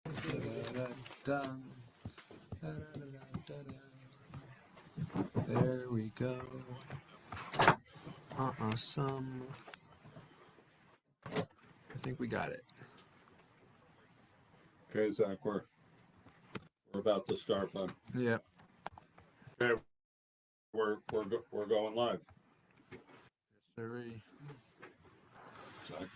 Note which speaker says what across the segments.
Speaker 1: Da-da-da-da. Da-da-da-da-da-da. There we go. Awesome. I think we got it.
Speaker 2: Okay, Zach, we're about to start, bud.
Speaker 1: Yep.
Speaker 2: Okay, we're going live.
Speaker 1: Sorry.
Speaker 2: Zach.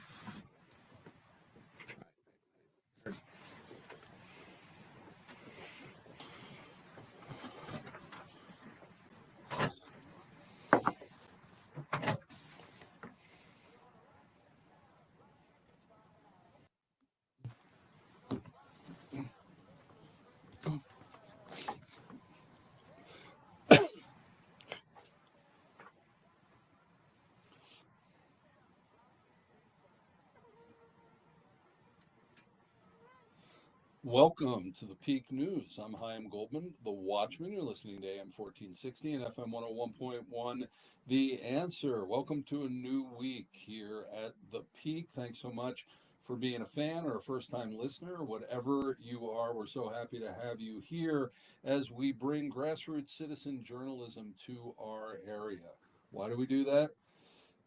Speaker 2: Welcome to the Peak News. I'm Chaim Goldman, the Watchman. You're listening to AM 1460 and FM 101.1. The Answer. Welcome to a new week here at the Peak. Thanks so much for being a fan or a first time listener. Whatever you are, we're so happy to have you here as we bring grassroots citizen journalism to our area. Why do we do that?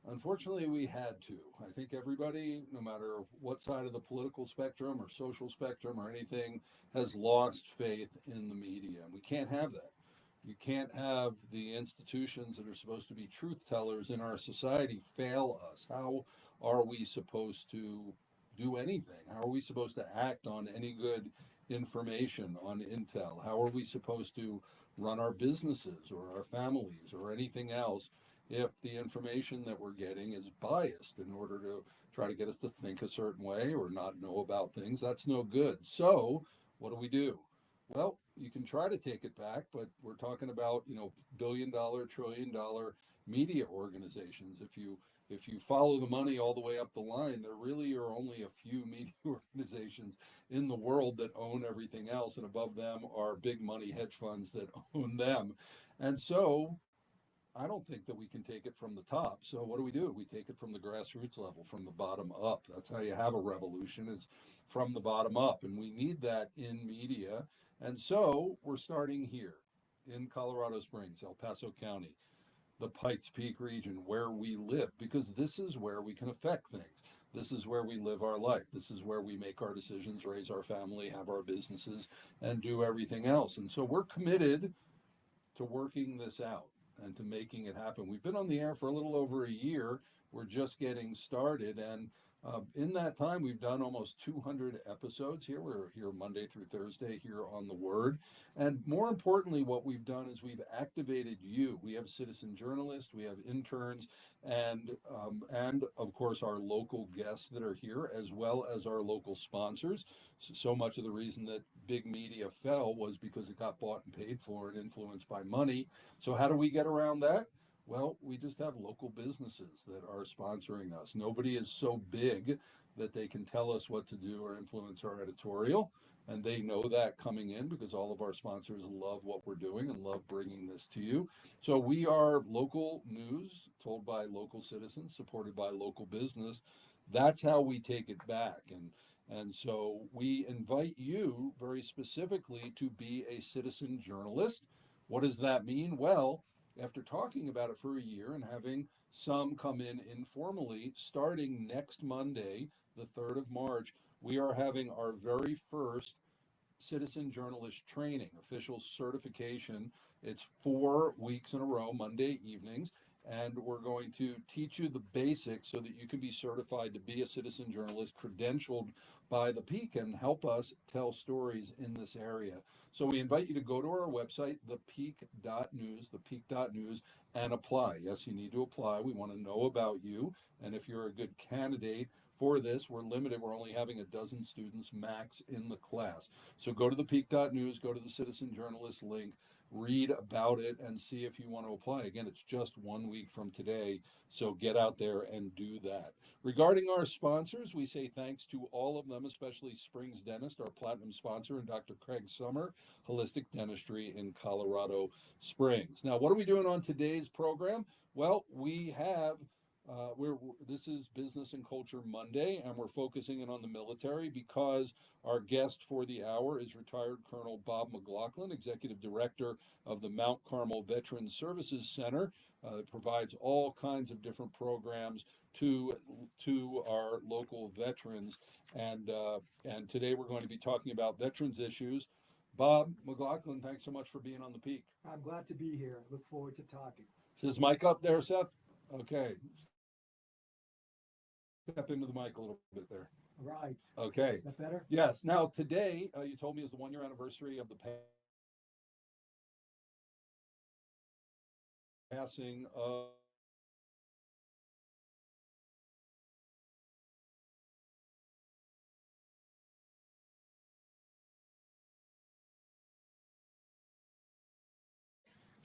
Speaker 2: Unfortunately, we had to. I think everybody, no matter what side of the political spectrum or social spectrum or anything, has lost faith in the media. And we can't have that. You can't have the institutions that are supposed to be truth tellers in our society fail us. How are we supposed to do anything? How are we supposed to act on any good information, on intel? How are we supposed to run our businesses or our families or anything else if the information that we're getting is biased in order to try to get us to think a certain way or not know about things? That's no good. So, what do? Well, you can try to take it back, but we're talking about, billion-dollar, trillion-dollar media organizations. If you follow the money all the way up the line, there really are only a few media organizations in the world that own everything else, and above them are big money hedge funds that own them. And so I don't think that we can take it from the top. So what do? We take it from the grassroots level, from the bottom up. That's how you have a revolution, is from the bottom up. And we need that in media. And so we're starting here in Colorado Springs, El Paso County, the Pikes Peak region, where we live, because this is where we can affect things. This is where we live our life. This is where we make our decisions, raise our family, have our businesses, and do everything else. And so we're committed to working this out and to making it happen. We've been on the air for a little over a year. We're just getting started. And in that time, we've done almost 200 episodes here. We're here Monday through Thursday here on The Word. And more importantly, what we've done is we've activated you. We have citizen journalists, we have interns, and of course, our local guests that are here, as well as our local sponsors. So much of the reason that big media fell was because it got bought and paid for and influenced by money. So how do we get around that? Well, we just have local businesses that are sponsoring us. Nobody is so big that they can tell us what to do or influence our editorial. And they know that coming in because all of our sponsors love what we're doing and love bringing this to you. So we are local news told by local citizens, supported by local business. That's how we take it back. And so we invite you very specifically to be a citizen journalist. What does that mean? Well, after talking about it for a year and having some come in informally, starting next Monday, the 3rd of March, we are having our very first citizen journalist training, official certification. It's 4 weeks in a row, Monday evenings, and we're going to teach you the basics so that you can be certified to be a citizen journalist, credentialed by the Peak, and help us tell stories in this area. So we invite you to go to our website, thepeak.news, and apply. Yes, you need to apply. We want to know about you, and if you're a good candidate for this, we're limited. We're only having a dozen students max in the class. So go to thepeak.news, go to the citizen journalist link, read about it, and see if you want to apply. Again, it's just 1 week from today, so get out there and do that. Regarding our sponsors, we say thanks to all of them, especially Springs Dentist, our platinum sponsor, and Dr. Craig Summer, Holistic Dentistry in Colorado Springs. Now, what are we doing on today's program? Well, we have This is Business and Culture Monday, and we're focusing in on the military because our guest for the hour is retired Colonel Bob McLaughlin, Executive Director of the Mount Carmel Veterans Services Center. It provides all kinds of different programs to our local veterans, and today we're going to be talking about veterans issues. Bob McLaughlin, thanks so much for being on the Peak.
Speaker 3: I'm glad to be here. I look forward to talking.
Speaker 2: Is his mic up there, Seth? Okay. Step into the mic a little bit there.
Speaker 3: All right.
Speaker 2: Okay.
Speaker 3: Is that better?
Speaker 2: Yes. Now, today, you told me is the 1 year anniversary of the passing of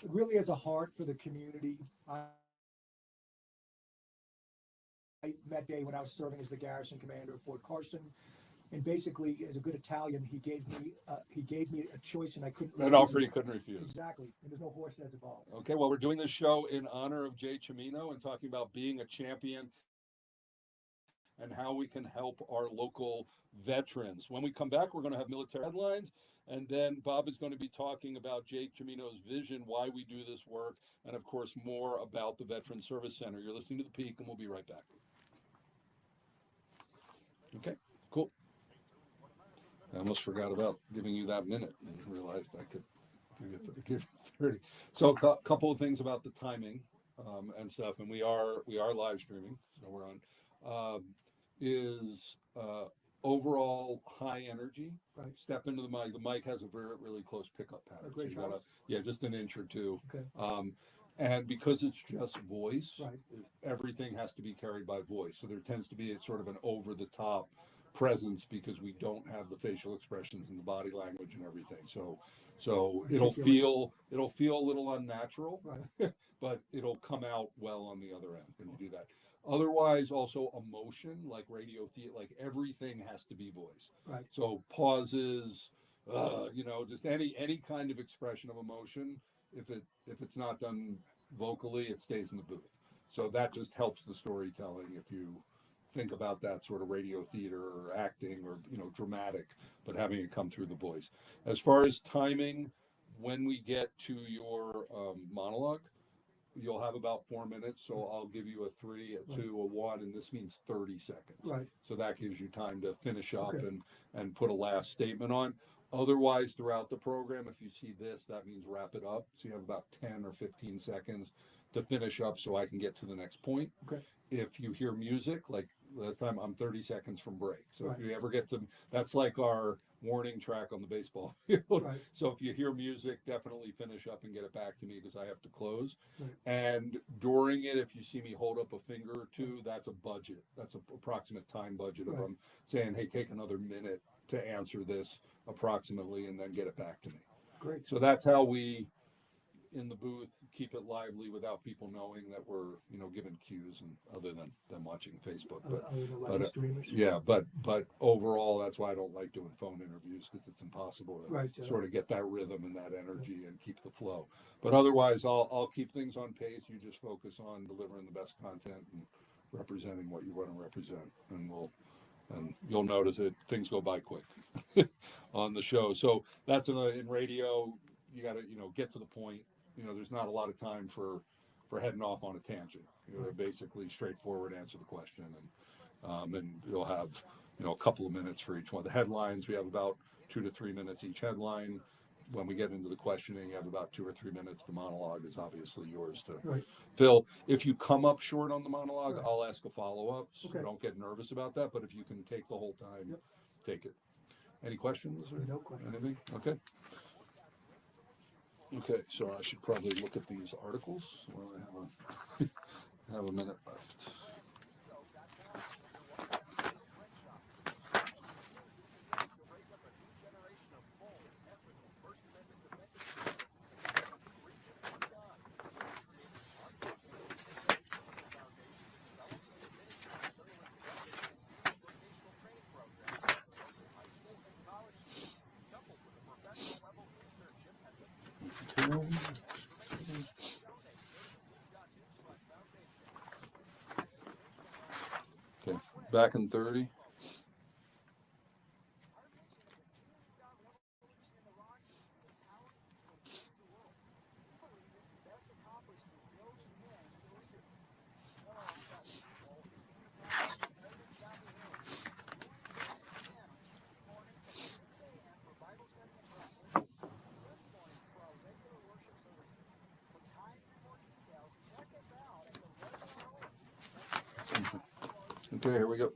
Speaker 3: It really has a heart for the community. I met Dave when I was serving as the garrison commander of Fort Carson, and basically, as a good Italian, he gave me a choice, and I couldn't.
Speaker 2: an offer you couldn't refuse.
Speaker 3: Exactly, and there's no horse that's involved.
Speaker 2: Okay. Well, we're doing this show in honor of Jay Cimino and talking about being a champion and how we can help our local veterans. When we come back, we're going to have military headlines, and then Bob is going to be talking about Jake Cimino's vision, why we do this work, and of course, more about the Veterans Service Center. You're listening to The Peak, and we'll be right back. Okay, cool. I almost forgot about giving you that minute and realized I could give 30. So a couple of things about the timing and stuff, and we are live streaming, so we're on. Is overall high energy.
Speaker 3: Right.
Speaker 2: Step into the mic. The mic has a really close pickup pattern.
Speaker 3: Great
Speaker 2: So you gotta,
Speaker 3: shots.
Speaker 2: yeah, just an inch or two.
Speaker 3: Okay.
Speaker 2: And because it's just voice,
Speaker 3: Right.
Speaker 2: everything has to be carried by voice. So there tends to be a sort of an over-the-top presence because we don't have the facial expressions and the body language and everything. So it'll feel a little unnatural,
Speaker 3: Right.
Speaker 2: but it'll come out well on the other end when you do that. Otherwise, also emotion, like radio theater, like everything has to be voice.
Speaker 3: Right.
Speaker 2: So pauses, just any kind of expression of emotion. If it's not done vocally, it stays in the booth. So that just helps the storytelling. If you think about that sort of radio theater or acting or dramatic, but having it come through the voice. As far as timing, when we get to your monologue, you'll have about 4 minutes. So I'll give you a 3, a 2, a 1, and this means 30 seconds.
Speaker 3: Right.
Speaker 2: So that gives you time to finish up
Speaker 3: Okay.
Speaker 2: and put a last statement on. Otherwise, throughout the program, if you see this, that means wrap it up. So you have about 10 or 15 seconds to finish up so I can get to the next point.
Speaker 3: Okay.
Speaker 2: If you hear music, like last time, I'm 30 seconds from break. So
Speaker 3: Right.
Speaker 2: if you ever get to, that's like our warning track on the baseball field.
Speaker 3: Right.
Speaker 2: So if you hear music, definitely finish up and get it back to me because I have to close.
Speaker 3: Right.
Speaker 2: And during it, if you see me hold up a finger or two, that's a budget. That's an approximate time budget of
Speaker 3: Right.
Speaker 2: I'm saying, hey, take another minute to answer this approximately and then get it back to me.
Speaker 3: Great.
Speaker 2: So that's how we, in the booth, keep it lively without people knowing that we're, giving cues and other than watching Facebook. But
Speaker 3: Like streamers.
Speaker 2: yeah, but overall, that's why I don't like doing phone interviews because it's impossible to
Speaker 3: Right.
Speaker 2: sort of get that rhythm and that energy and keep the flow. But otherwise, I'll keep things on pace. You just focus on delivering the best content and representing what you want to represent, and you'll notice that things go by quick on the show. So that's in radio. You got to get to the point. There's not a lot of time for heading off on a tangent. Basically straightforward, answer the question, and you'll have a couple of minutes for each one. The headlines, we have about 2 to 3 minutes each headline. When we get into the questioning, you have about 2 or 3 minutes. The monologue is obviously yours to
Speaker 3: Right.
Speaker 2: fill. If you come up short on the monologue,
Speaker 3: Right.
Speaker 2: I'll ask a follow-up. So
Speaker 3: Okay.
Speaker 2: don't get nervous about that. But if you can take the whole time,
Speaker 3: Yep.
Speaker 2: take it. Any questions? Or
Speaker 3: No questions.
Speaker 2: anything? Okay. Okay, so I should probably look at these articles while I have a minute left. Back in 30. Okay, here we go.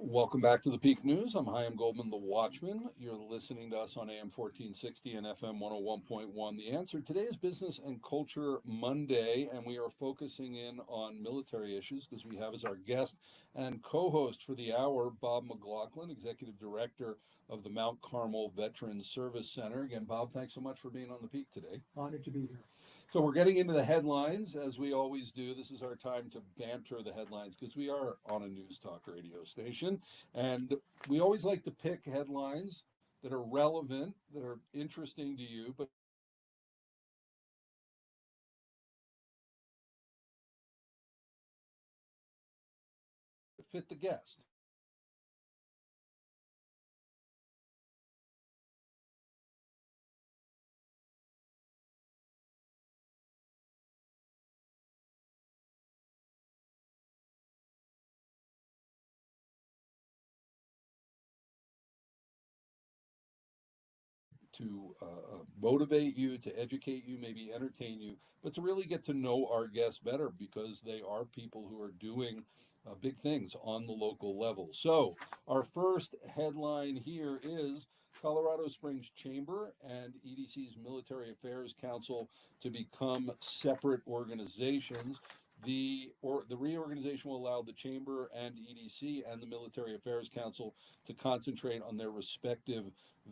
Speaker 2: Welcome back to the Peak News. I'm Chaim Goldman, the Watchman. You're listening to us on AM 1460 and FM 101.1. The Answer. Today is Business and Culture Monday, and we are focusing in on military issues because we have as our guest and co-host for the hour, Bob McLaughlin, Executive Director of the Mount Carmel Veterans Service Center. Again, Bob, thanks so much for being on the Peak today.
Speaker 3: Honored to be here.
Speaker 2: So we're getting into the headlines, as we always do. This is our time to banter the headlines because we are on a news talk radio station. And we always like to pick headlines that are relevant, that are interesting to you, but fit the guest. To motivate you, to educate you, maybe entertain you, but to really get to know our guests better because they are people who are doing big things on the local level. So, our first headline here is Colorado Springs Chamber and EDC's Military Affairs Council to become separate organizations. The reorganization will allow the Chamber and EDC and the Military Affairs Council to concentrate on their respective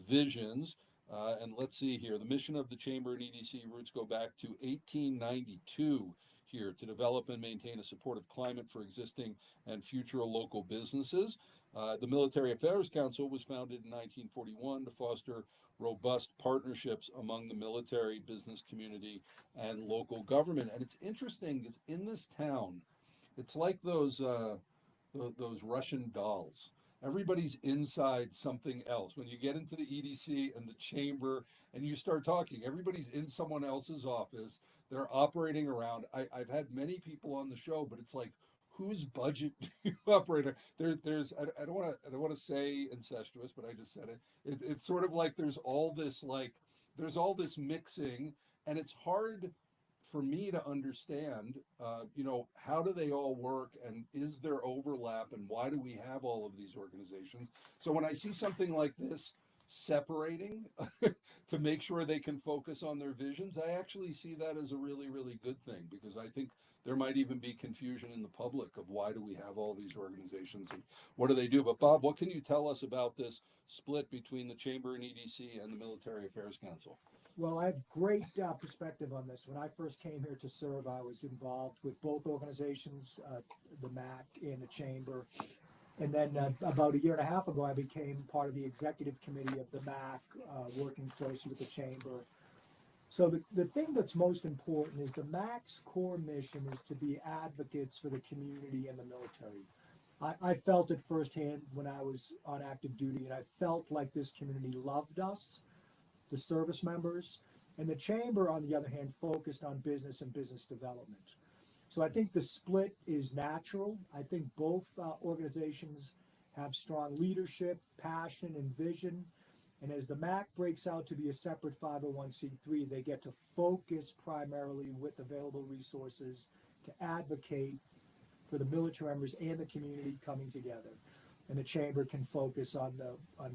Speaker 2: visions. And let's see here. The mission of the Chamber and EDC roots go back to 1892 here to develop and maintain a supportive climate for existing and future local businesses. The Military Affairs Council was founded in 1941 to foster robust partnerships among the military, business community, and local government. And it's interesting because in this town, it's like those Russian dolls. Everybody's inside something else. When you get into the EDC and the chamber and you start talking, everybody's in someone else's office. They're operating around. I've had many people on the show, but it's like, whose budget do you operate on? There's I don't want to say incestuous, but I just said it. It's sort of like there's all this mixing, and it's hard for me to understand, how do they all work and is there overlap and why do we have all of these organizations? So when I see something like this separating to make sure they can focus on their visions, I actually see that as a really, really good thing because I think there might even be confusion in the public of why do we have all these organizations and what do they do? But Bob, what can you tell us about this split between the Chamber and EDC and the Military Affairs Council?
Speaker 3: Well, I have great perspective on this. When I first came here to serve, I was involved with both organizations, the MAC and the Chamber. And then about a year and a half ago, I became part of the executive committee of the MAC, working closely with the Chamber. So the thing that's most important is the MAC's core mission is to be advocates for the community and the military. I felt it firsthand when I was on active duty, and I felt like this community loved us, the service members, and the Chamber, on the other hand, focused on business and business development. So I think the split is natural. I think both organizations have strong leadership, passion, and vision. And as the MAC breaks out to be a separate 501c3, they get to focus primarily with available resources to advocate for the military members and the community coming together. And the Chamber can focus on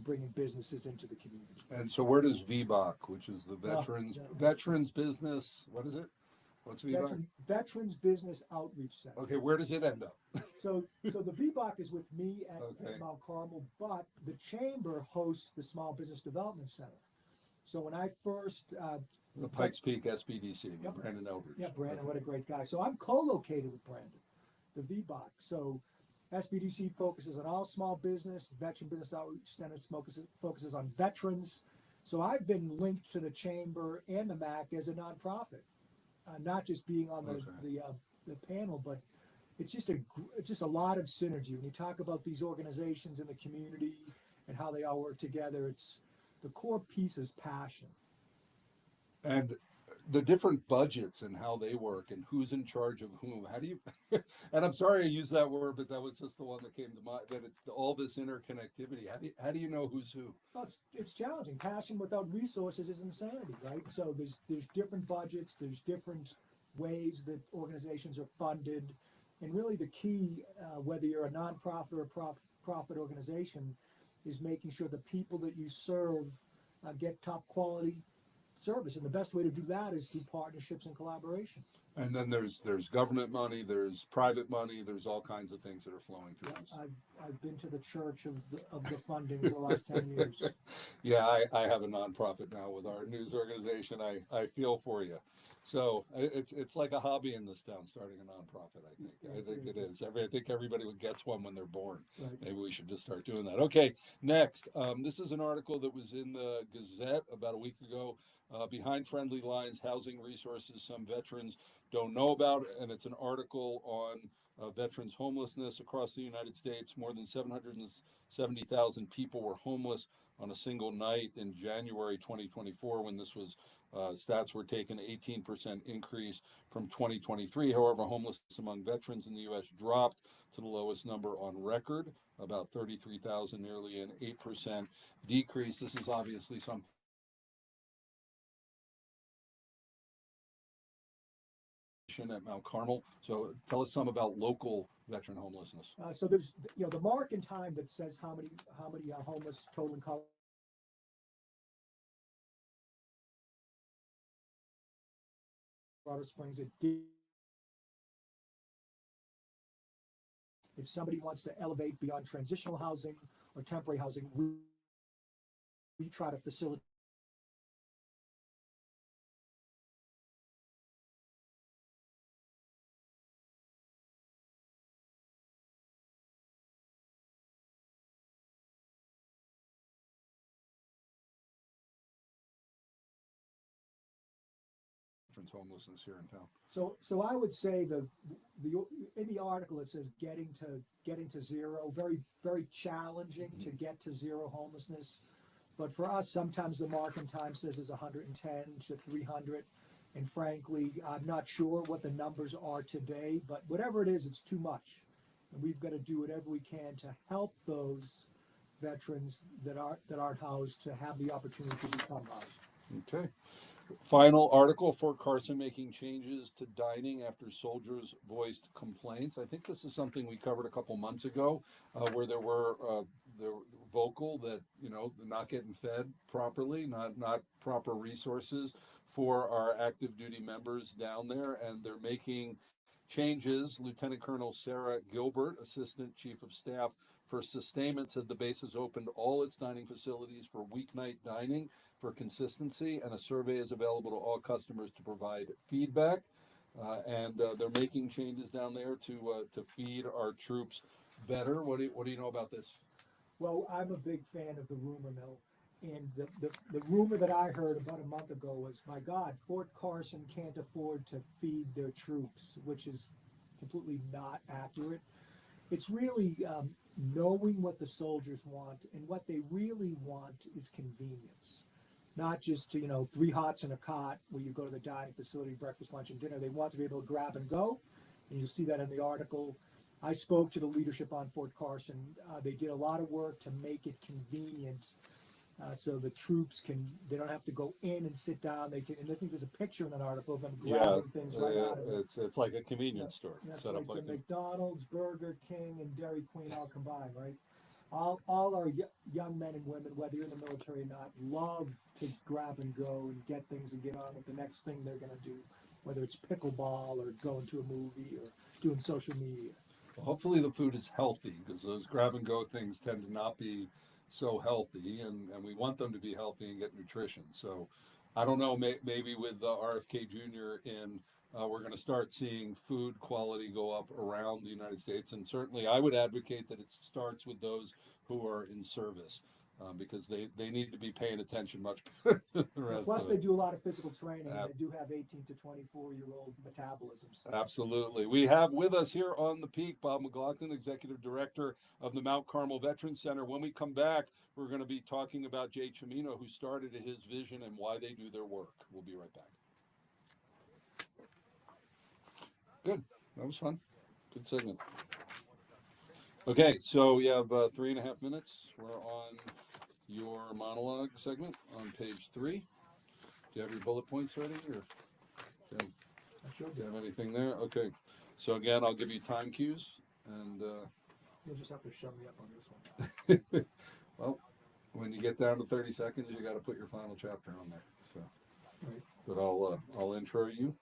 Speaker 3: bringing businesses into the community.
Speaker 2: And so where does VBOC, which is the Veterans Business, what is it? What's VBOC?
Speaker 3: Veterans Business Outreach Center.
Speaker 2: Okay, where does it end up?
Speaker 3: So the VBOC is with me at Mount Carmel, but the Chamber hosts the Small Business Development Center. So when I first
Speaker 2: The Pikes Peak SBDC with
Speaker 3: Yep.
Speaker 2: Brandon Elbridge.
Speaker 3: Yeah, Brandon, what a great guy. So I'm co-located with Brandon, the VBOC. So SBDC focuses on all small business, veteran business outreach centers focuses on veterans. So I've been linked to the chamber and the MAC as a nonprofit, not just being on the panel, but it's just a lot of synergy. When you talk about these organizations in the community and how they all work together, it's the core piece is passion.
Speaker 2: And the different budgets and how they work and who's in charge of whom. How do you, and I'm sorry I used that word, but that was just the one that came to mind, that it's all this interconnectivity. How do you know who's who?
Speaker 3: Well, it's challenging. Passion without resources is insanity, right? So there's different budgets, there's different ways that organizations are funded, and really the key, whether you're a nonprofit or a profit organization, is making sure the people that you serve get top quality service, and the best way to do that is through partnerships and collaboration.
Speaker 2: And then there's government money, there's private money, there's all kinds of things that are flowing through this.
Speaker 3: I've been to the church of the funding for the last 10 years.
Speaker 2: Yeah, I have a nonprofit now with our news organization. I feel for you. So it's like a hobby in this town, starting a nonprofit. I think
Speaker 3: Yes,
Speaker 2: it is. I think everybody gets one when they're born.
Speaker 3: Right.
Speaker 2: Maybe we should just start doing that. Okay, next. This is an article that was in the Gazette about a week ago. Behind Friendly Lines, housing resources some veterans don't know about, and it's an article on veterans homelessness across the United States. More than 770,000 people were homeless on a single night in January 2024 when this was stats were taken, 18% increase from 2023. However, homelessness among veterans in the U.S. dropped to the lowest number on record, about 33,000, nearly an 8% decrease. This is obviously something at Mount Carmel. So tell us some about local veteran homelessness.
Speaker 3: So there's the mark in time that says how many homeless total in Colorado Springs. If somebody wants to elevate beyond transitional housing or temporary housing, we try to facilitate
Speaker 2: Homelessness here in town.
Speaker 3: So I would say the in the article it says getting to zero, very very challenging to get to zero homelessness, but for us sometimes the mark in time says is 110 to 300, and frankly I'm not sure what the numbers are today, but whatever it is, it's too much, and we've got to do whatever we can to help those veterans that aren't housed to have the opportunity to become housed.
Speaker 2: Okay. Final article, Fort Carson making changes to dining after soldiers voiced complaints. I think this is something we covered a couple months ago, where they were vocal that they're not getting fed properly, not proper resources for our active duty members down there, and they're making changes. Lieutenant Colonel Sarah Gilbert, Assistant Chief of Staff for Sustainment, said the base has opened all its dining facilities for weeknight dining for consistency, and a survey is available to all customers to provide feedback. And they're making changes down there to feed our troops better. What do you know about this?
Speaker 3: Well, I'm a big fan of the rumor mill, and the rumor that I heard about a month ago was, my God, Fort Carson can't afford to feed their troops, which is completely not accurate. It's really knowing what the soldiers want, and what they really want is convenience. Not just 3 hots and a cot where you go to the dining facility, breakfast, lunch, and dinner. They want to be able to grab and go, and you'll see that in the article. I spoke to the leadership on Fort Carson. They did a lot of work to make it convenient, so the troops they don't have to go in and sit down. They can, and I think there's a picture in that article of them grabbing things right out of it.
Speaker 2: It's like a convenience store.
Speaker 3: That's
Speaker 2: set
Speaker 3: like
Speaker 2: up like
Speaker 3: the McDonald's, Burger King, and Dairy Queen all combined, right? All our young men and women, whether you're in the military or not, love to grab and go and get things and get on with the next thing they're going to do, whether it's pickleball or going to a movie or doing social media.
Speaker 2: Well, hopefully the food is healthy, because those grab and go things tend to not be so healthy, and we want them to be healthy and get nutrition. So I don't know, maybe with RFK Jr. in, we're going to start seeing food quality go up around the United States. And certainly I would advocate that it starts with those who are in service, because they need to be paying attention much better than the rest
Speaker 3: Plus,
Speaker 2: of
Speaker 3: they
Speaker 2: it.
Speaker 3: do a lot of physical training, and
Speaker 2: Ab-
Speaker 3: they do have 18 to 24-year-old metabolisms.
Speaker 2: Absolutely. We have with us here on the Peak Bob McLaughlin, Executive Director of the Mount Carmel Veterans Center. When we come back, we're going to be talking about Jay Chimino, who started his vision and why they do their work. We'll be right back. Good. That was fun. Good segment. Okay, so we have 3.5 minutes. We're on your monologue segment on page 3. Do you have your bullet points ready, or do you have anything there? Okay. So again, I'll give you time cues, and
Speaker 3: You'll just have to shove me up on this one.
Speaker 2: well, when you get down to 30 seconds, you got to put your final chapter on there. So,
Speaker 3: Right.
Speaker 2: but I'll intro you.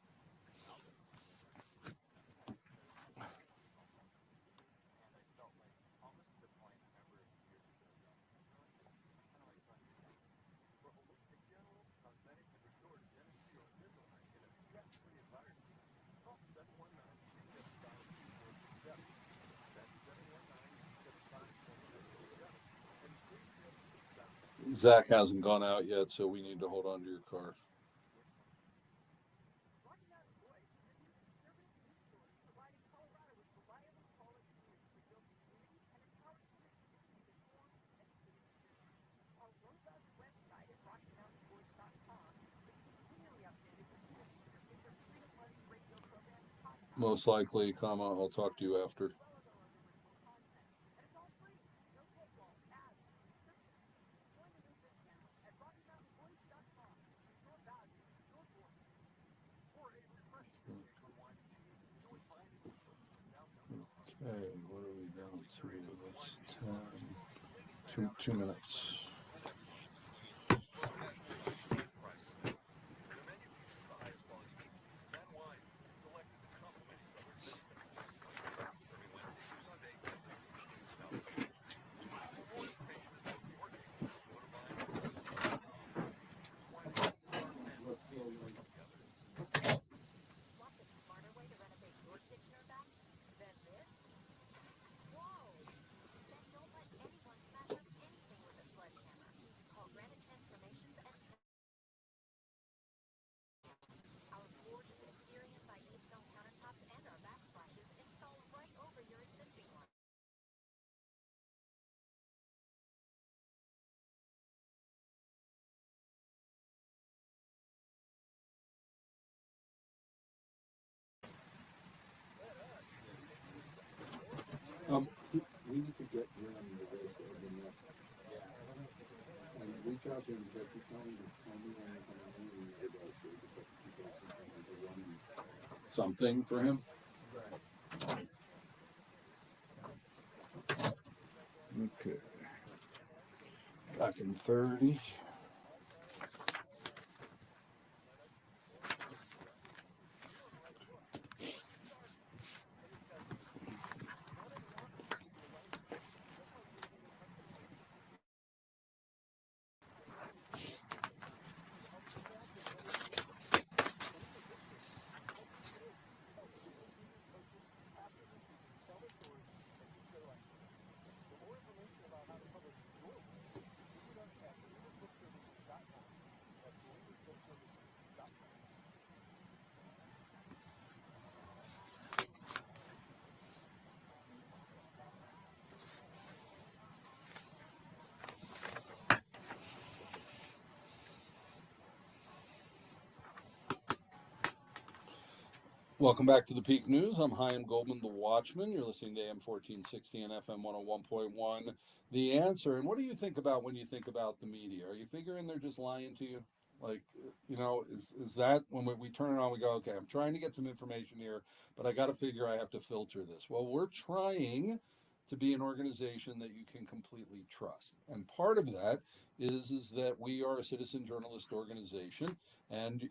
Speaker 2: Zach hasn't gone out yet, so we need to hold on to your car. Most likely, comma, I'll talk to you after. Okay, what are we down to? That's 10, 2 minutes. We need to get Jim the rest of the next. Yeah. And reach out to him and say, tell me when you're coming in, and everybody should just something for him. Okay. Back in 30. Welcome back to the Peak News. I'm Chaim Goldman, the Watchman. You're listening to AM 1460 and FM 101.1. The Answer. And what do you think about when you think about the media? Are you figuring they're just lying to you? Like, is that when we turn it on, we go, okay, I'm trying to get some information here, but I got to figure I have to filter this. Well, we're trying to be an organization that you can completely trust. And part of that is that we are a citizen journalist organization, and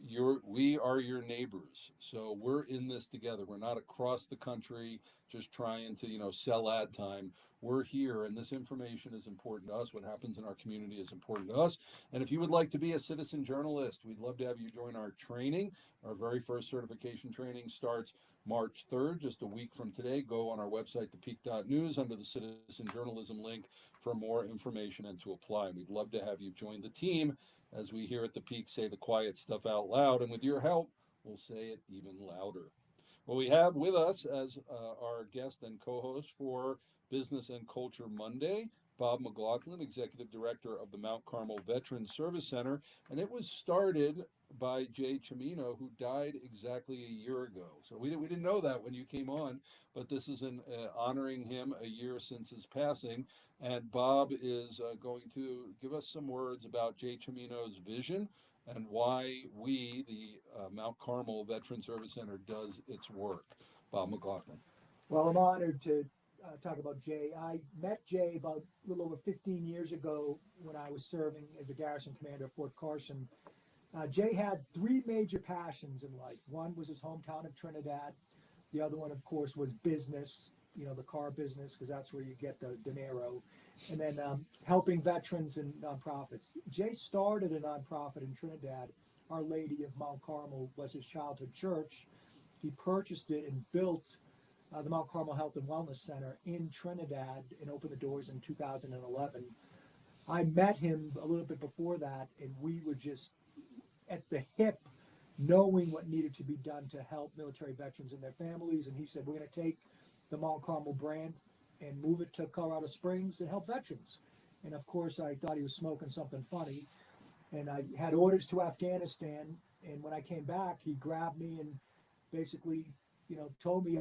Speaker 2: we are your neighbors. So we're in this together. We're not across the country just trying to, sell ad time. We're here, and this information is important to us. What happens in our community is important to us. And if you would like to be a citizen journalist, we'd love to have you join our training. Our very first certification training starts March 3rd, just a week from today. Go on our website, thepeak.news, under the citizen journalism link for more information and to apply. We'd love to have you join the team as we here at the Peak say the quiet stuff out loud. And with your help, we'll say it even louder. Well, we have with us as our guest and co-host for Business and Culture Monday, Bob McLaughlin, Executive Director of the Mount Carmel Veterans Service Center. And it was started by Jay Cimino, who died exactly a year ago. So we didn't know that when you came on, but this is honoring him a year since his passing. And Bob is going to give us some words about Jay Cimino's vision and why we, the Mount Carmel Veterans Service Center, does its work. Bob McLaughlin.
Speaker 3: Well, I'm honored to talk about Jay. I met Jay about a little over 15 years ago when I was serving as the garrison commander of Fort Carson. Jay had three major passions in life. One was his hometown of Trinidad. The other one, of course, was business, the car business, because that's where you get the dinero. And then helping veterans and nonprofits. Jay started a nonprofit in Trinidad. Our Lady of Mount Carmel was his childhood church. He purchased it and built the Mount Carmel Health and Wellness Center in Trinidad and opened the doors in 2011. I met him a little bit before that, and we were just at the hip, knowing what needed to be done to help military veterans and their families. And he said, we're going to take the Mount Carmel brand and move it to Colorado Springs and help veterans. And of course, I thought he was smoking something funny. And I had orders to Afghanistan. And when I came back, he grabbed me and basically, told me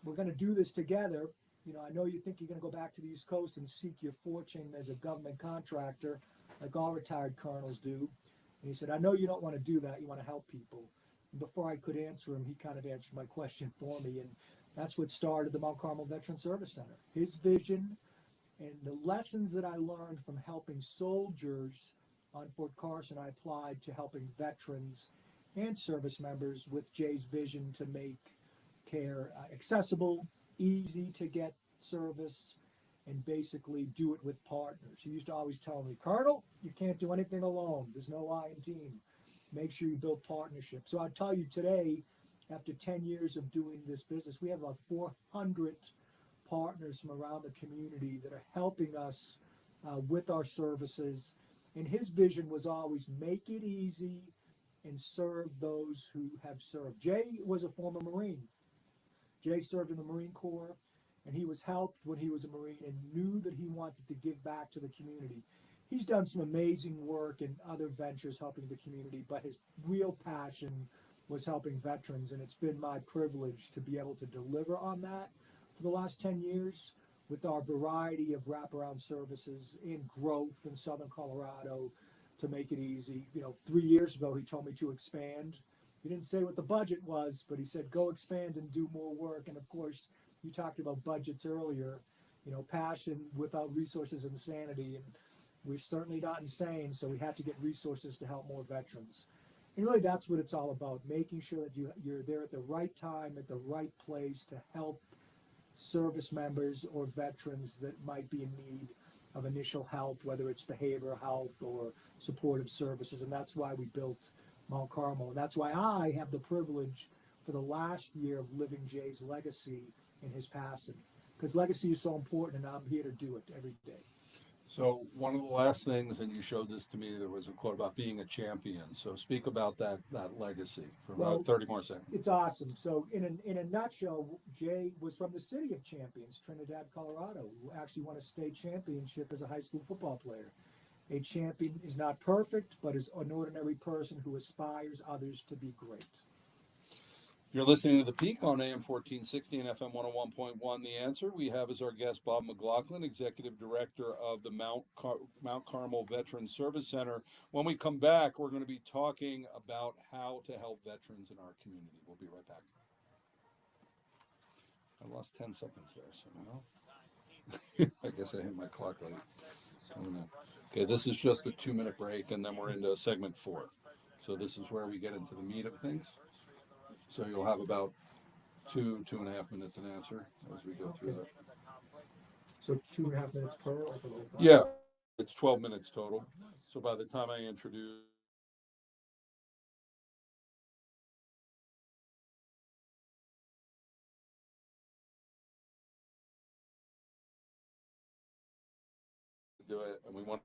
Speaker 3: we're going to do this together. I know you think you're going to go back to the East Coast and seek your fortune as a government contractor, like all retired colonels do. And he said, I know you don't want to do that. You want to help people. And before I could answer him, he kind of answered my question for me. And that's what started the Mount Carmel Veterans Service Center. His vision and the lessons that I learned from helping soldiers on Fort Carson, I applied to helping veterans and service members with Jay's vision to make care accessible, easy to get service, and basically do it with partners. He used to always tell me, Colonel, you can't do anything alone. There's no I in team. Make sure you build partnerships. So I'll tell you today, after 10 years of doing this business, we have about 400 partners from around the community that are helping us with our services. And his vision was always make it easy and serve those who have served. Jay was a former Marine. Jay served in the Marine Corps, and he was helped when he was a Marine and knew that he wanted to give back to the community. He's done some amazing work in other ventures helping the community, but his real passion was helping veterans, and it's been my privilege to be able to deliver on that for the last 10 years with our variety of wraparound services in growth in Southern Colorado to make it easy. 3 years ago, he told me to expand. He didn't say what the budget was, but he said, go expand and do more work. And of course, you talked about budgets earlier, passion without resources is insanity. And we're certainly not insane, so we had to get resources to help more veterans. And really, that's what it's all about, making sure that you're there at the right time, at the right place to help service members or veterans that might be in need of initial help, whether it's behavioral health or supportive services. And that's why we built Mount Carmel. And that's why I have the privilege for the last year of living Jay's legacy and his passing. Because legacy is so important, and I'm here to do it every day.
Speaker 2: So one of the last things, and you showed this to me, there was a quote about being a champion. So speak about that legacy for about 30 more seconds.
Speaker 3: It's awesome. So in a nutshell, Jay was from the city of champions, Trinidad, Colorado, who actually won a state championship as a high school football player. A champion is not perfect, but is an ordinary person who aspires others to be great.
Speaker 2: You're listening to The Peak on AM 1460 and FM 101.1. The Answer. We have as our guest Bob McLaughlin, Executive Director of the Mount Carmel Veterans Service Center. When we come back, we're going to be talking about how to help veterans in our community. We'll be right back. I lost 10 seconds there somehow. I guess I hit my clock late. Okay, this is just a 2-minute break, and then we're into segment 4. So this is where we get into the meat of things. So you'll have about 2.5 minutes an answer as we go through that.
Speaker 3: So 2.5 minutes per or for the whole thing?
Speaker 2: Yeah, it's 12 minutes total. So by the time I introduce do it, and we want